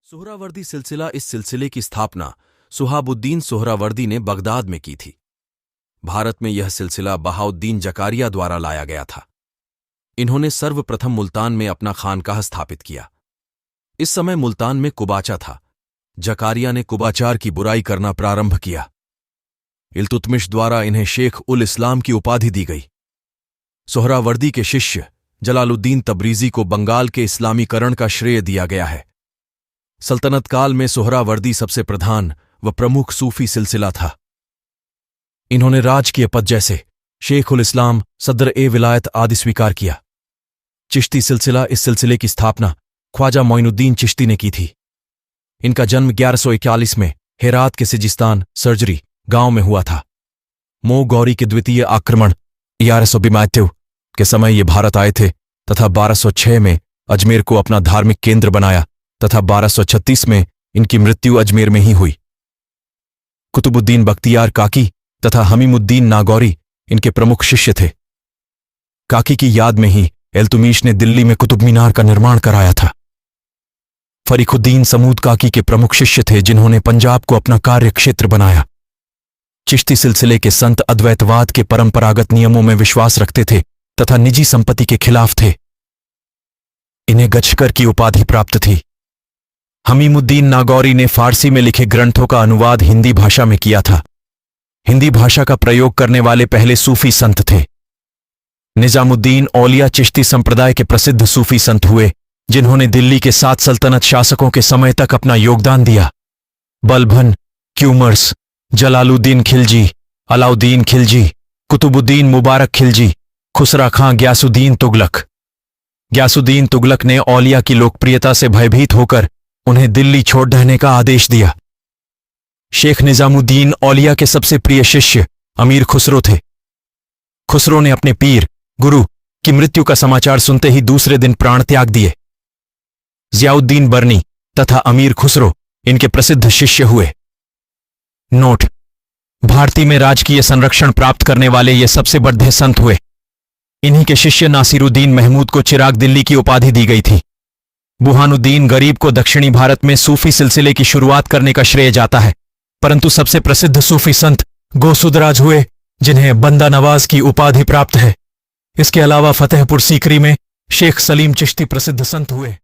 सोहरावर्दी सिलसिला। इस सिलसिले की स्थापना सुहाबुद्दीन सोहरावर्दी ने बगदाद में की थी। भारत में यह सिलसिला बहाउद्दीन जकारिया द्वारा लाया गया था। इन्होंने सर्वप्रथम मुल्तान में अपना खानकाह स्थापित किया। इस समय मुल्तान में कुबाचा था। जकारिया ने कुबाचार की बुराई करना प्रारंभ किया। इल्तुतमिश द्वारा इन्हें शेख उल इस्लाम की उपाधि दी गई। सोहरावर्दी के शिष्य जलालुद्दीन तब्रीजी को बंगाल के इस्लामीकरण का श्रेय दिया गया है। सल्तनत काल में सोहरावर्दी सबसे प्रधान व प्रमुख सूफी सिलसिला था। इन्होंने राजकीय पद जैसे शेख उल इस्लाम, सदर ए विलायत आदि स्वीकार किया। चिश्ती सिलसिला। इस सिलसिले की स्थापना ख्वाजा मोइनुद्दीन चिश्ती ने की थी। इनका जन्म 1141 में हेरात के सिजिस्तान सर्जरी गांव में हुआ था। मो गौरी के द्वितीय आक्रमण 1192 के समय ये भारत आए थे तथा 1206 में अजमेर को अपना धार्मिक केंद्र बनाया तथा 1236 में इनकी मृत्यु अजमेर में ही हुई। कुतुबुद्दीन बख्तियार काकी तथा हमीमुद्दीन नागौरी इनके प्रमुख शिष्य थे। काकी की याद में ही इल्तुतमिश ने दिल्ली में कुतुब मीनार का निर्माण कराया था। फरीखुद्दीन समूद काकी के प्रमुख शिष्य थे जिन्होंने पंजाब को अपना कार्य क्षेत्र बनाया। चिश्ती सिलसिले के संत अद्वैतवाद के परंपरागत नियमों में विश्वास रखते थे तथा निजी संपत्ति के खिलाफ थे। इन्हें गजकर की उपाधि प्राप्त थी। हमीमुद्दीन नागौरी ने फारसी में लिखे ग्रंथों का अनुवाद हिंदी भाषा में किया था। हिंदी भाषा का प्रयोग करने वाले पहले सूफी संत थे। निजामुद्दीन औलिया चिश्ती संप्रदाय के प्रसिद्ध सूफी संत हुए जिन्होंने दिल्ली के 7 सल्तनत शासकों के समय तक अपना योगदान दिया। बलबन, क्यूमर्स, जलालुद्दीन खिलजी, अलाउद्दीन खिलजी, कुतुबुद्दीन मुबारक खिलजी, खुसरा खां, ग्यासुद्दीन तुगलक। ग्यासुद्दीन तुगलक ने औलिया की लोकप्रियता से भयभीत होकर उन्हें दिल्ली छोड़ देने का आदेश दिया। शेख निजामुद्दीन औलिया के सबसे प्रिय शिष्य अमीर खुसरो थे। खुसरो ने अपने पीर गुरु की मृत्यु का समाचार सुनते ही दूसरे दिन प्राण त्याग दिए। जियाउद्दीन बरनी तथा अमीर खुसरो इनके प्रसिद्ध शिष्य हुए। नोट: भारतीय में राजकीय संरक्षण प्राप्त करने वाले ये सबसे बड़े संत हुए। इन्हीं के शिष्य नासिरुद्दीन महमूद को चिराग दिल्ली की उपाधि दी गई थी। बुरहानुद्दीन गरीब को दक्षिणी भारत में सूफी सिलसिले की शुरुआत करने का श्रेय जाता है, परंतु सबसे प्रसिद्ध सूफी संत गौसुदराज हुए जिन्हें बंदा नवाज की उपाधि प्राप्त है। इसके अलावा फतेहपुर सीकरी में शेख सलीम चिश्ती प्रसिद्ध संत हुए।